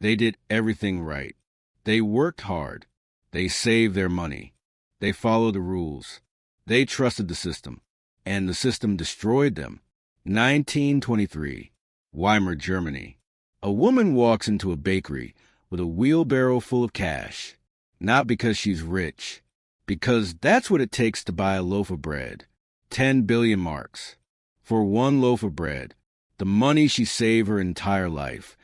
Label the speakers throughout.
Speaker 1: They did everything right. They worked hard. They saved their money. They followed the rules. They trusted the system. And the system destroyed them. 1923, Weimar, Germany. A woman walks into a bakery with a wheelbarrow full of cash. Not because she's rich. Because that's what it takes to buy a loaf of bread. 10 billion marks. For one loaf of bread. The money she saved her entire life.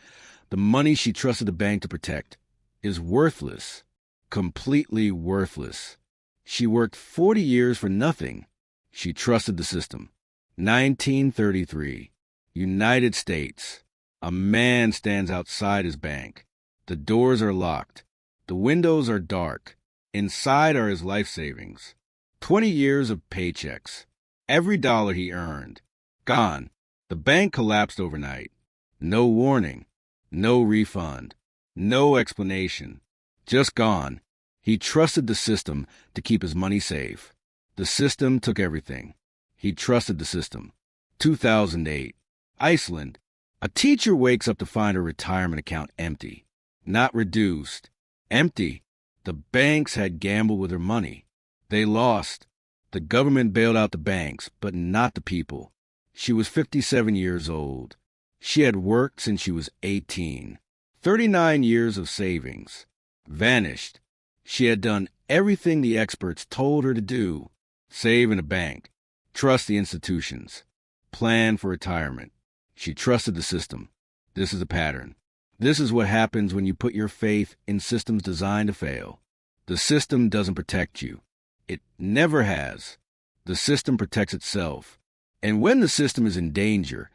Speaker 1: The money she trusted the bank to protect is worthless. Completely worthless. She worked 40 years for nothing. She trusted the system. 1933, United States. A man stands outside his bank. The doors are locked. The windows are dark. Inside are his life savings. 20 years of paychecks. Every dollar he earned. Gone. The bank collapsed overnight. No warning. No refund. No explanation. Just gone. He trusted the system to keep his money safe. The system took everything. He trusted the system. 2008. Iceland. A teacher wakes up to find her retirement account empty. Not reduced. Empty. The banks had gambled with her money. They lost. The government bailed out the banks, but not the people. She was 57 years old. She had worked since she was 18. 39 years of savings. Vanished. She had done everything the experts told her to do. Save in a bank. Trust the institutions. Plan for retirement. She trusted the system. This is a pattern. This is what happens when you put your faith in systems designed to fail. The system doesn't protect you. It never has. The system protects itself. And when the system is in danger,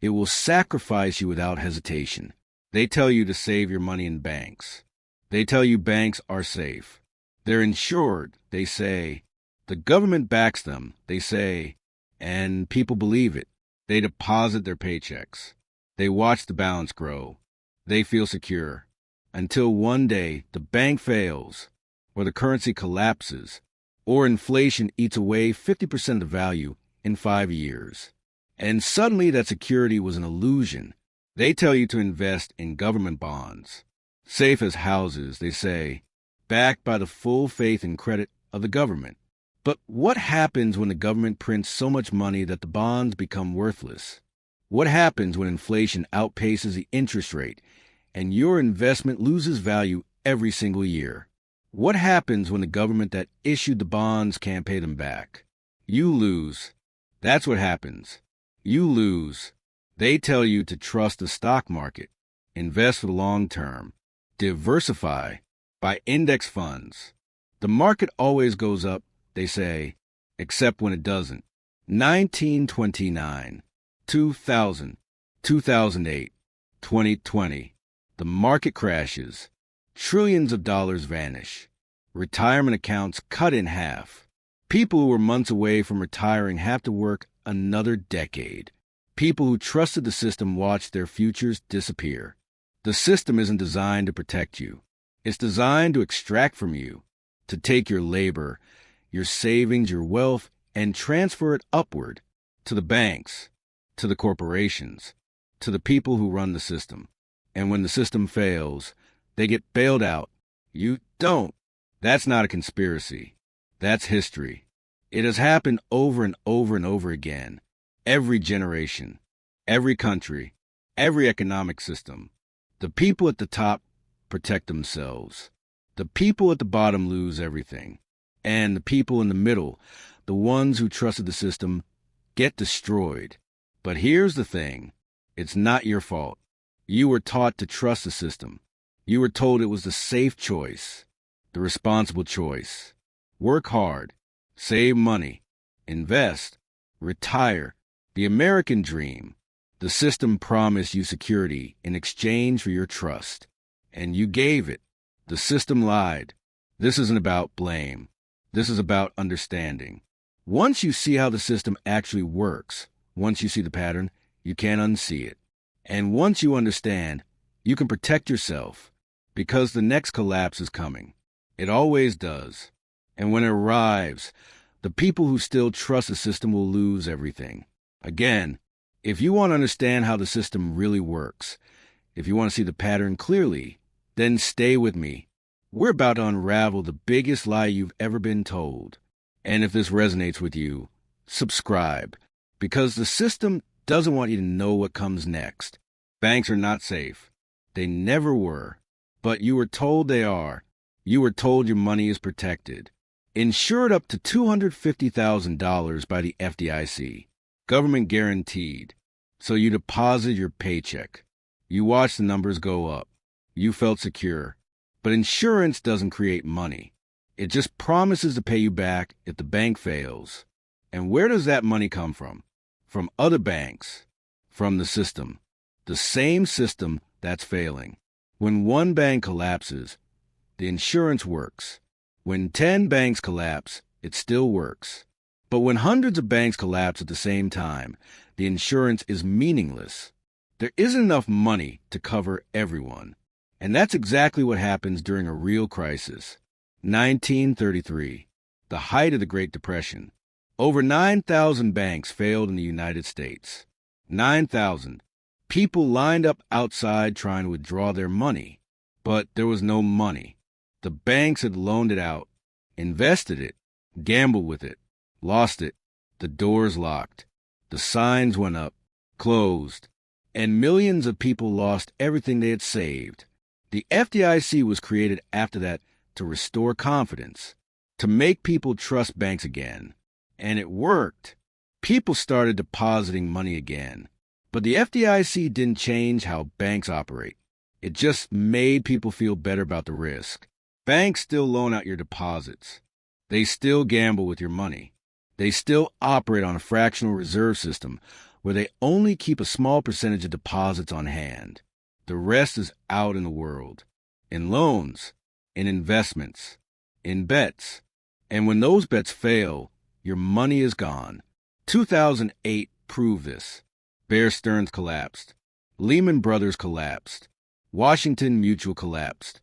Speaker 1: it will sacrifice you without hesitation. They tell you to save your money in banks. They tell you banks are safe. They're insured, they say. The government backs them, they say. And people believe it. They deposit their paychecks. They watch the balance grow. They feel secure. Until one day the bank fails, or the currency collapses, or inflation eats away 50% of the value in 5 years. And suddenly that security was an illusion. They tell you to invest in government bonds. Safe as houses, they say, backed by the full faith and credit of the government. But what happens when the government prints so much money that the bonds become worthless? What happens when inflation outpaces the interest rate and your investment loses value every single year? What happens when the government that issued the bonds can't pay them back? You lose. That's what happens. You lose. They tell you to trust the stock market, invest for the long term, diversify, buy index funds. The market always goes up, they say, except when it doesn't. 1929, 2000, 2008, 2020. The market crashes. Trillions of dollars vanish. Retirement accounts cut in half. People who were months away from retiring have to work another decade. People who trusted the system watch their futures disappear. The system isn't designed to protect you. It's designed to extract from you, to take your labor, your savings, your wealth, and transfer it upward to the banks, to the corporations, to the people who run the system. And when the system fails, they get bailed out. You don't. That's not a conspiracy. That's history. It has happened over and over and over again. Every generation, every country, every economic system. The people at the top protect themselves. The people at the bottom lose everything. And the people in the middle, the ones who trusted the system, get destroyed. But here's the thing. It's not your fault. You were taught to trust the system. You were told it was the safe choice, the responsible choice. Work hard, save money, invest, retire. The American dream. The system promised you security in exchange for your trust. And you gave it. The system lied. This isn't about blame. This is about understanding. Once you see how the system actually works, once you see the pattern, you can't unsee it. And once you understand, you can protect yourself, because the next collapse is coming. It always does. And when it arrives, the people who still trust the system will lose everything. Again, if you want to understand how the system really works, If you want to see the pattern clearly, then stay with me. We're about to unravel the biggest lie you've ever been told. And if this resonates with you, subscribe, because the system doesn't want you to know what comes next. Banks are not safe. They never were. But you were told they are. You were told your money is protected. Insured up to $250,000 by the FDIC. Government guaranteed. So you deposit your paycheck. You watch the numbers go up. You felt secure. But insurance doesn't create money. It just promises to pay you back if the bank fails. And where does that money come from? From other banks. From the system. The same system that's failing. When one bank collapses, the insurance works. When 10 banks collapse, it still works. But when hundreds of banks collapse at the same time, the insurance is meaningless. There isn't enough money to cover everyone. And that's exactly what happens during a real crisis. 1933, the height of the Great Depression. Over 9,000 banks failed in the United States. 9,000. People lined up outside trying to withdraw their money. But there was no money. The banks had loaned it out, invested it, gambled with it, lost it. The doors locked. The signs went up, closed, and millions of people lost everything they had saved. The FDIC was created after that to restore confidence, to make people trust banks again. And it worked. People started depositing money again. But the FDIC didn't change how banks operate. It just made people feel better about the risk. Banks still loan out your deposits. They still gamble with your money. They still operate on a fractional reserve system where they only keep a small percentage of deposits on hand. The rest is out in the world, in loans, in investments, in bets. And when those bets fail, your money is gone. 2008 proved this. Bear Stearns collapsed. Lehman Brothers collapsed. Washington Mutual collapsed.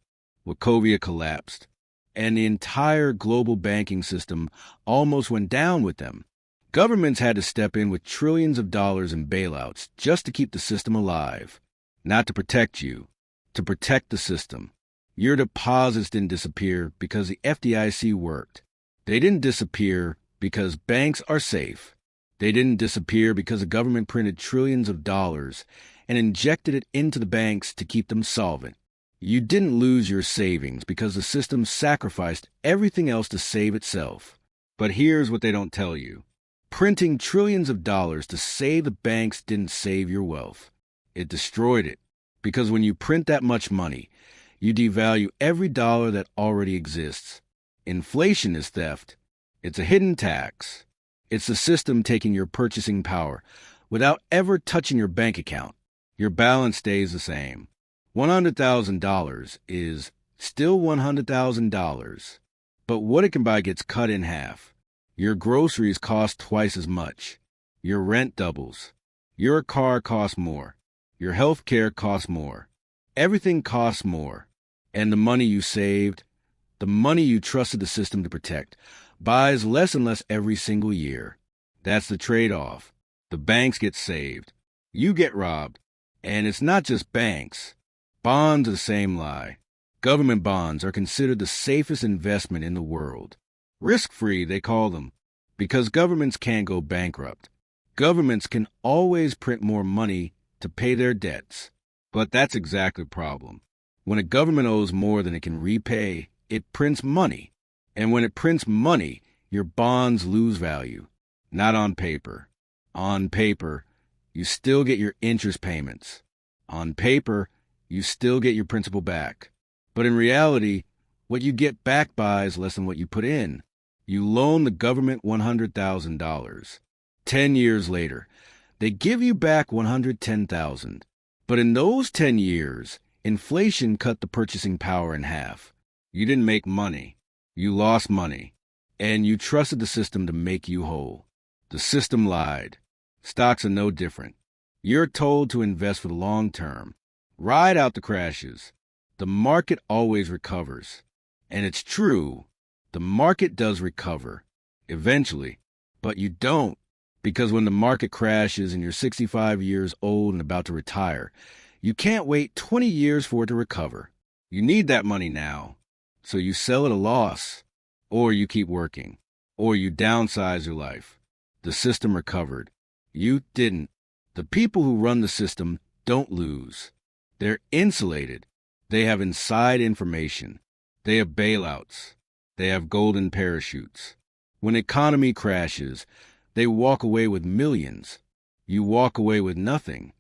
Speaker 1: Wachovia collapsed. And the entire global banking system almost went down with them. Governments had to step in with trillions of dollars in bailouts just to keep the system alive. Not to protect you, to protect the system. Your deposits didn't disappear because the FDIC worked. They didn't disappear because banks are safe. They didn't disappear because the government printed trillions of dollars and injected it into the banks to keep them solvent. You didn't lose your savings because the system sacrificed everything else to save itself. But here's what they don't tell you. Printing trillions of dollars to save the banks didn't save your wealth. It destroyed it. Because when you print that much money, you devalue every dollar that already exists. Inflation is theft. It's a hidden tax. It's the system taking your purchasing power without ever touching your bank account. Your balance stays the same. $100,000 is still $100,000. But what it can buy gets cut in half. Your groceries cost twice as much. Your rent doubles. Your car costs more. Your health care costs more. Everything costs more. And the money you saved, the money you trusted the system to protect, buys less and less every single year. That's the trade-off. The banks get saved. You get robbed. And it's not just banks. Bonds are the same lie. Government bonds are considered the safest investment in the world. Risk-free, they call them, because governments can't go bankrupt. Governments can always print more money to pay their debts. But that's exactly the problem. When a government owes more than it can repay, it prints money. And when it prints money, your bonds lose value. Not on paper. On paper, you still get your interest payments. On paper, you still get your principal back. But in reality, what you get back buys less than what you put in. You loan the government $100,000. 10 years later, they give you back $110,000. But in those 10 years, inflation cut the purchasing power in half. You didn't make money. You lost money. And you trusted the system to make you whole. The system lied. Stocks are no different. You're told to invest for the long term. Ride out the crashes. The market always recovers. And it's true. The market does recover. Eventually. But you don't. Because when the market crashes and you're 65 years old and about to retire, You can't wait 20 years for it to recover. You need that money now. So you sell at a loss, or you keep working, or you downsize your life. The system recovered. You didn't. The people who run the system don't lose. They're insulated. They have inside information. They have bailouts. They have golden parachutes. When economy crashes, they walk away with millions. You walk away with nothing.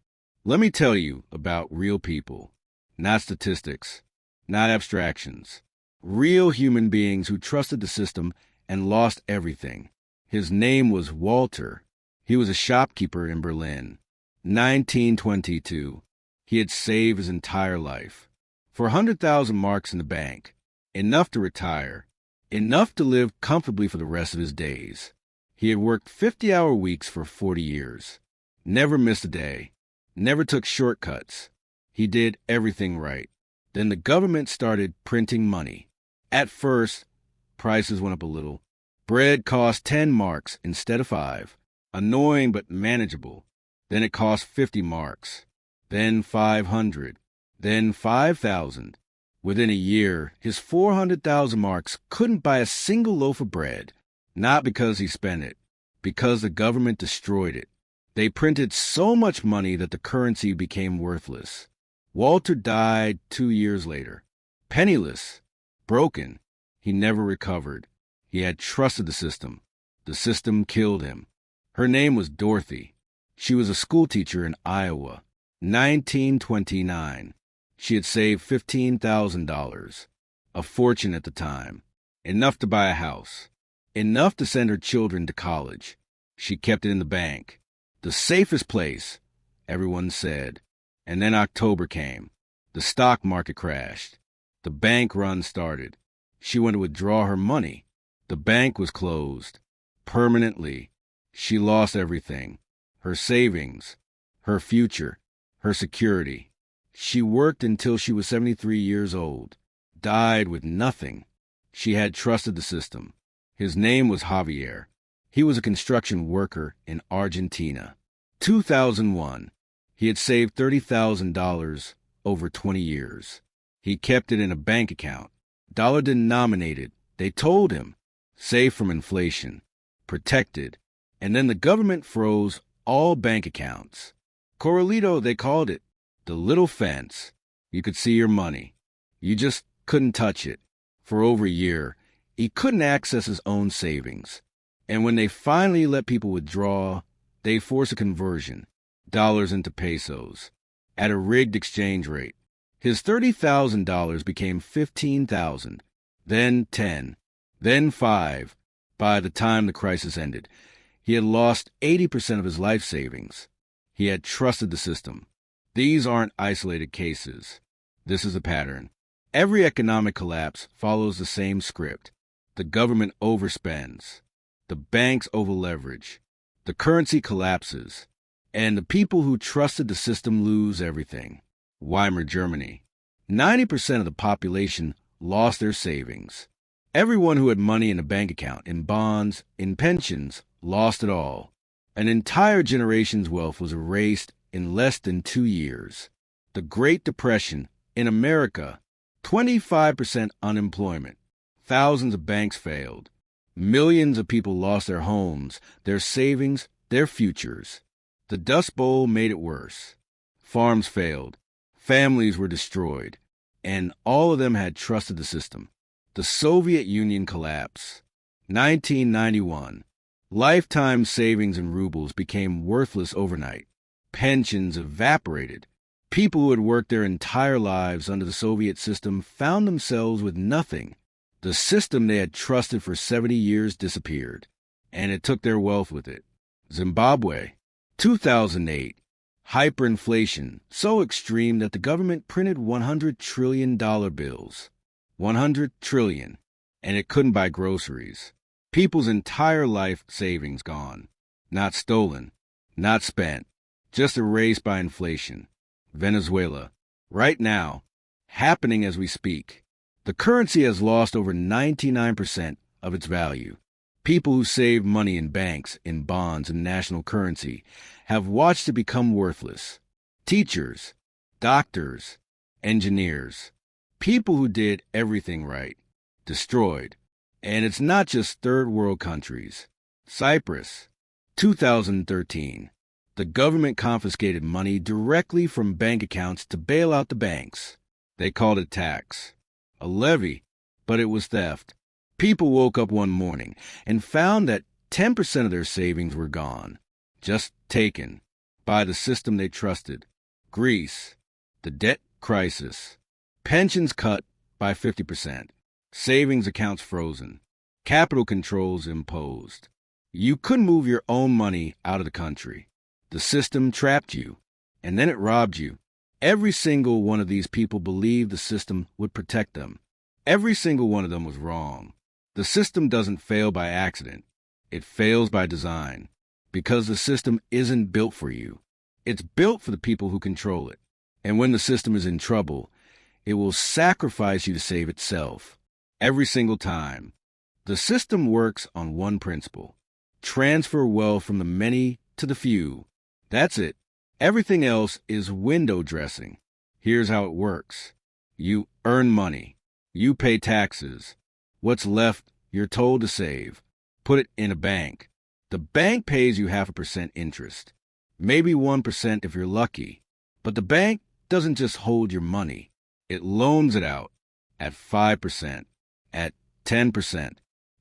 Speaker 1: Let me tell you about real people, not statistics, not abstractions. Real human beings who trusted the system and lost everything. His name was Walter. He was a shopkeeper in Berlin. 1922. He had saved his entire life. For 100,000 marks in the bank, enough to retire, enough to live comfortably for the rest of his days. He had worked 50-hour weeks for 40 years. Never missed a day. Never took shortcuts. He did everything right. Then the government started printing money. At first, prices went up a little. Bread cost 10 marks instead of 5. Annoying but manageable. Then it cost 50 marks. Then 500. Then 5,000. Within a year, his 400,000 marks couldn't buy a single loaf of bread. Not because he spent it, because the government destroyed it. They printed so much money that the currency became worthless. Walter died 2 years later. Penniless. Broken. He never recovered. He had trusted the system. The system killed him. Her name was Dorothy. She was a schoolteacher in Iowa. 1929. She had saved $15,000. A fortune at the time. Enough to buy a house. Enough to send her children to college. She kept it in the bank. The safest place, everyone said. And then October came. The stock market crashed. The bank run started. She went to withdraw her money. The bank was closed. Permanently. She lost everything. Her savings. Her future. Her security. She worked until she was 73 years old. Died with nothing. She had trusted the system. His name was Javier. He was a construction worker in Argentina. 2001. He had saved $30,000 over 20 years. He kept it in a bank account. Dollar denominated. They told him. Safe from inflation. Protected. And then the government froze all bank accounts. Corralito, they called it. The little fence. You could see your money. You just couldn't touch it. For over a year, he couldn't access his own savings. And when they finally let people withdraw, they forced a conversion, dollars into pesos, at a rigged exchange rate. His $30,000 became $15,000, then 10, then 5. By the time the crisis ended, he had lost 80% of his life savings. He had trusted the system. These aren't isolated cases. This is a pattern. Every economic collapse follows the same script. The government overspends. The banks overleverage. The currency collapses. And the people who trusted the system lose everything. Weimar Germany. 90% of the population lost their savings. Everyone who had money in a bank account, in bonds, in pensions, lost it all. An entire generation's wealth was erased in less than 2 years. The Great Depression in America, 25% unemployment. Thousands of banks failed. Millions of people lost their homes, their savings, their futures. The Dust Bowl made it worse. Farms failed. Families were destroyed. And all of them had trusted the system. The Soviet Union collapse. 1991. Lifetime savings in rubles became worthless overnight. Pensions evaporated. People who had worked their entire lives under the Soviet system found themselves with nothing. The system they had trusted for 70 years disappeared, and it took their wealth with it. Zimbabwe. 2008. Hyperinflation, so extreme that the government printed $100 trillion bills. 100 trillion, and it couldn't buy groceries. People's entire life savings gone. Not stolen, not spent, just erased by inflation. Venezuela. Right now, happening as we speak. The currency has lost over 99% of its value. People who save money in banks, in bonds, and national currency have watched it become worthless. Teachers. doctors, engineers, people who did everything right, destroyed. And it's not just third world countries. Cyprus, 2013. The government confiscated money directly from bank accounts to bail out the banks. They called it tax, a levy, but it was theft. People woke up one morning and found that 10% of their savings were gone, just taken by the system they trusted. Greece, the debt crisis. Pensions cut by 50%. Savings accounts frozen. Capital controls imposed. You couldn't move your own money out of the country. The system trapped you, and then it robbed you. Every single one of these people believed the system would protect them. Every single one of them was wrong. The system doesn't fail by accident. It fails by design, because the system isn't built for you. It's built for the people who control it. And when the system is in trouble, it will sacrifice you to save itself. Every single time. The system works on one principle: transfer wealth from the many to the few. That's it. Everything else is window dressing. Here's how it works. You earn money. You pay taxes. What's left, you're told to save. Put it in a bank. The bank pays you 0.5% interest. Maybe 1% if you're lucky. But the bank doesn't just hold your money. It loans it out at 5%, at 10%,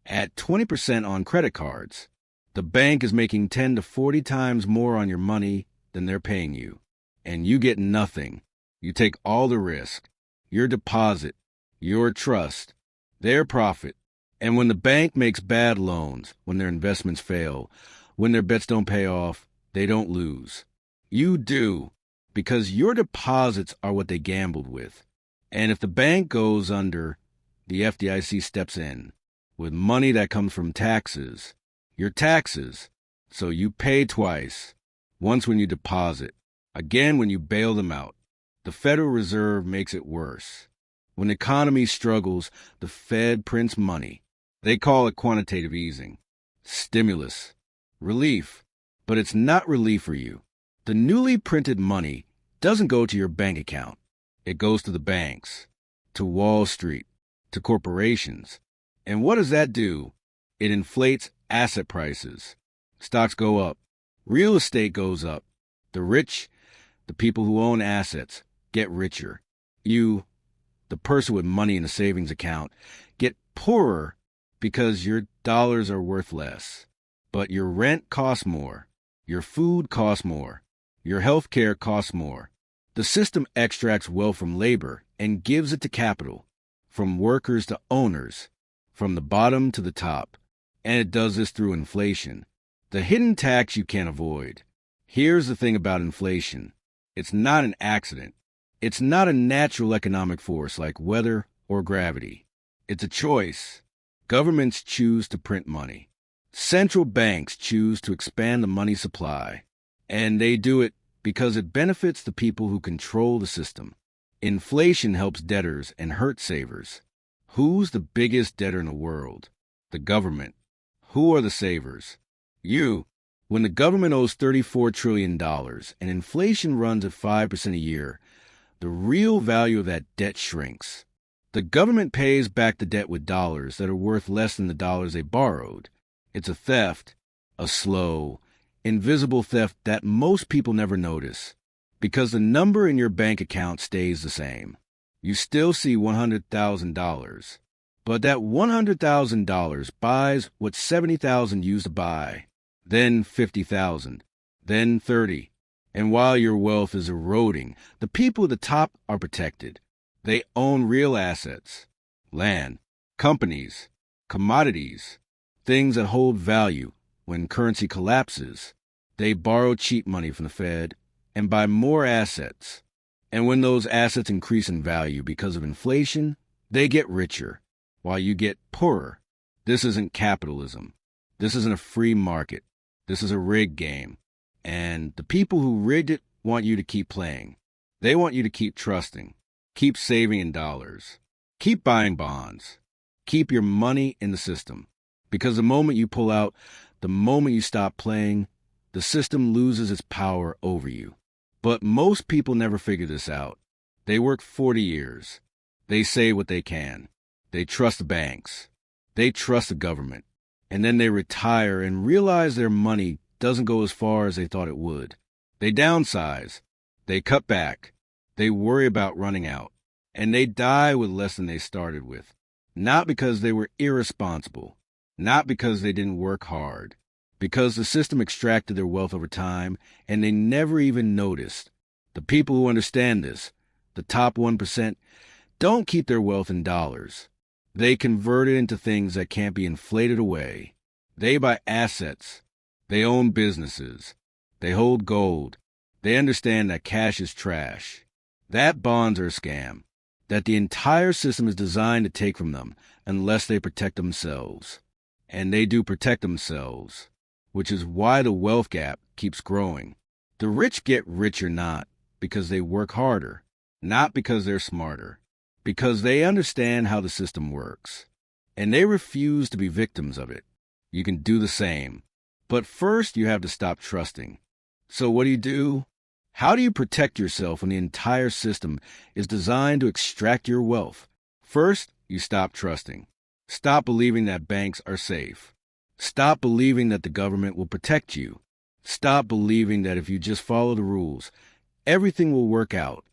Speaker 1: at 20% on credit cards. The bank is making 10 to 40 times more on your money than they're paying you. And you get nothing. You take all the risk. Your deposit, your trust, their profit. And when the bank makes bad loans, when their investments fail, when their bets don't pay off, they don't lose. You do, because your deposits are what they gambled with. And if the bank goes under, the FDIC steps in with money that comes from taxes. Your taxes, so you pay twice, once when you deposit, again when you bail them out. The Federal Reserve makes it worse. When the economy struggles, the Fed prints money. They call it quantitative easing, stimulus, relief, but it's not relief for you. The newly printed money doesn't go to your bank account. It goes to the banks, to Wall Street, to corporations. And what does that do? It inflates asset prices. Stocks go up. Real estate goes up. The rich, the people who own assets, get richer. You, the person with money in a savings account, get poorer because your dollars are worth less. But your rent costs more. Your food costs more. Your health care costs more. The system extracts wealth from labor and gives it to capital, from workers to owners, from the bottom to the top. And it does this through inflation, the hidden tax you can't avoid. Here's the thing about inflation. It's not an accident. It's not a natural economic force like weather or gravity. It's a choice. Governments choose to print money. Central banks choose to expand the money supply. And they do it because it benefits the people who control the system. Inflation helps debtors and hurts savers. Who's the biggest debtor in the world? The government. Who are the savers? You. When the government owes $34 trillion and inflation runs at 5% a year, the real value of that debt shrinks. The government pays back the debt with dollars that are worth less than the dollars they borrowed. It's a theft, a slow, invisible theft that most people never notice, because the number in your bank account stays the same. You still see $100,000, but that $100,000 buys what $70,000 used to buy, then $50,000, then $30,000. And while your wealth is eroding, the people at the top are protected. They own real assets, land, companies, commodities, things that hold value. When currency collapses, they borrow cheap money from the Fed and buy more assets. And when those assets increase in value because of inflation, they get richer, while you get poorer. This isn't capitalism. This isn't a free market. This is a rigged game. And the people who rigged it want you to keep playing. They want you to keep trusting, keep saving in dollars, keep buying bonds, keep your money in the system. Because the moment you pull out, the moment you stop playing, the system loses its power over you. But most people never figure this out. They work 40 years. They save what they can. They trust the banks. They trust the government. And then they retire and realize their money doesn't go as far as they thought it would. They downsize. They cut back. They worry about running out. And they die with less than they started with. Not because they were irresponsible. Not because they didn't work hard. Because the system extracted their wealth over time and they never even noticed. The people who understand this, the top 1%, don't keep their wealth in dollars. They convert it into things that can't be inflated away. They buy assets. They own businesses. They hold gold. They understand that cash is trash. That bonds are a scam. That the entire system is designed to take from them unless they protect themselves. And they do protect themselves, which is why the wealth gap keeps growing. The rich get richer not because they work harder, not because they're smarter, because they understand how the system works, and they refuse to be victims of it. You can do the same, but first you have to stop trusting. So what do? How do you protect yourself when the entire system is designed to extract your wealth? First, you stop trusting. Stop believing that banks are safe. Stop believing that the government will protect you. Stop believing that if you just follow the rules, everything will work out.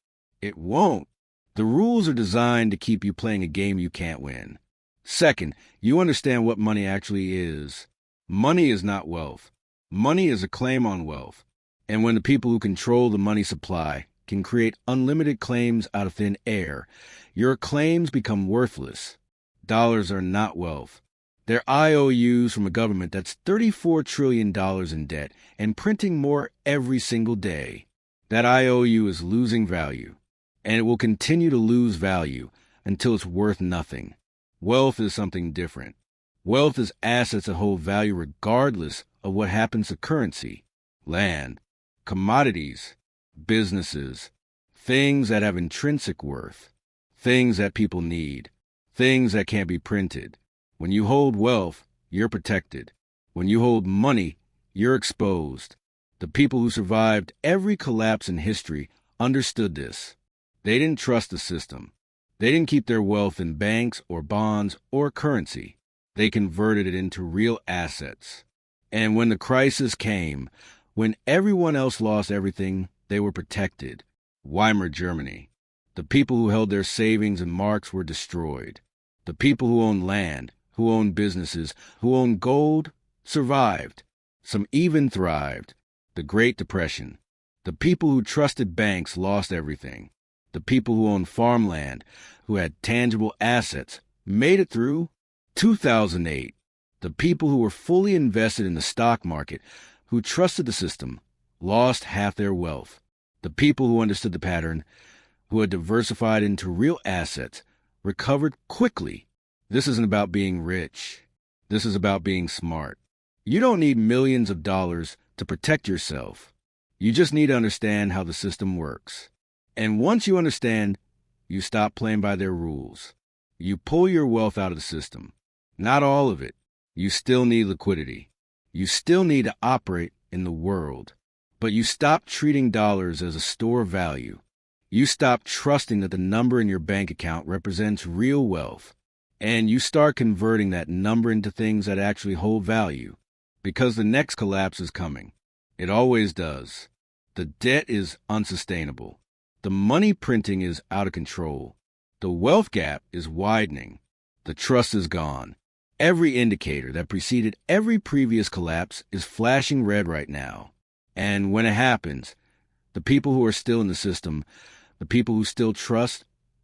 Speaker 1: It won't. The rules are designed to keep you playing a game you can't win. Second, you understand what money actually is. Money is not wealth. Money is a claim on wealth. And when the people who control the money supply can create unlimited claims out of thin air, your claims become worthless. Dollars are not wealth. They're IOUs from a government that's $34 trillion in debt and printing more every single day. That IOU is losing value, and it will continue to lose value until it's worth nothing. Wealth is something different. Wealth is assets that hold value regardless of what happens to currency, land, commodities, businesses, things that have intrinsic worth, things that people need, things that can't be printed. When you hold wealth, you're protected. When you hold money, you're exposed. The people who survived every collapse in history understood this. They didn't trust the system. They didn't keep their wealth in banks or bonds or currency. They converted it into real assets. And when the crisis came, when everyone else lost everything, they were protected. Weimar Germany. The people who held their savings and marks were destroyed. The people who owned land, who owned businesses, who owned gold, survived. Some even thrived. The Great Depression. The people who trusted banks lost everything. The people who owned farmland, who had tangible assets, made it through. 2008. The people who were fully invested in the stock market, who trusted the system, lost half their wealth. The people who understood the pattern, who had diversified into real assets, recovered quickly. This isn't about being rich. This is about being smart. You don't need millions of dollars to protect yourself. You just need to understand how the system works. And once you understand, you stop playing by their rules. You pull your wealth out of the system. Not all of it. You still need liquidity. You still need to operate in the world. But you stop treating dollars as a store of value. You stop trusting that the number in your bank account represents real wealth. And you start converting that number into things that actually hold value. Because the next collapse is coming. It always does. The debt is unsustainable. The money printing is out of control. The wealth gap is widening. The trust is gone. Every indicator that preceded every previous collapse is flashing red right now. And when it happens, the people who are still in the system, the people who still trust,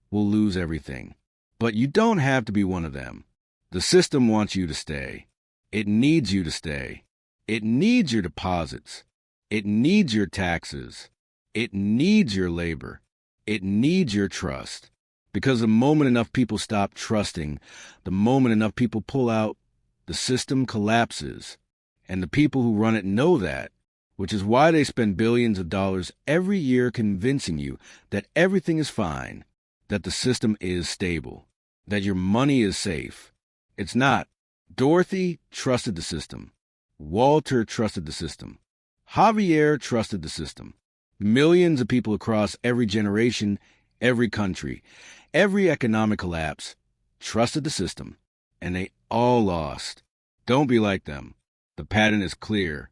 Speaker 1: will lose everything. But you don't have to be one of them. The system wants you to stay. It needs you to stay. It needs your deposits. It needs your taxes. It needs your labor. It needs your trust. Because the moment enough people stop trusting, the moment enough people pull out, the system collapses. And the people who run it know that, which is why they spend billions of dollars every year convincing you that everything is fine, that the system is stable, that your money is safe. It's not. Dorothy trusted the system. Walter trusted the system. Javier trusted the system. Millions of people across every generation, every country, every economic collapse trusted the system, and they all lost. Don't be like them. The pattern is clear.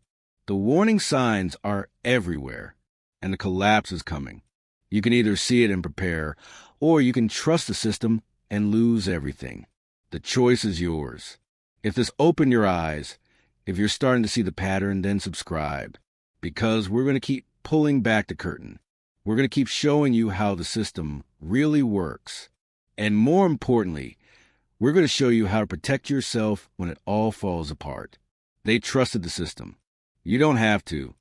Speaker 1: The warning signs are everywhere, and the collapse is coming. You can either see it and prepare, or you can trust the system and lose everything. The choice is yours. If this opened your eyes, if you're starting to see the pattern, then subscribe, because we're going to keep pulling back the curtain. We're going to keep showing you how the system really works. And more importantly, we're going to show you how to protect yourself when it all falls apart. They trusted the system. You don't have to.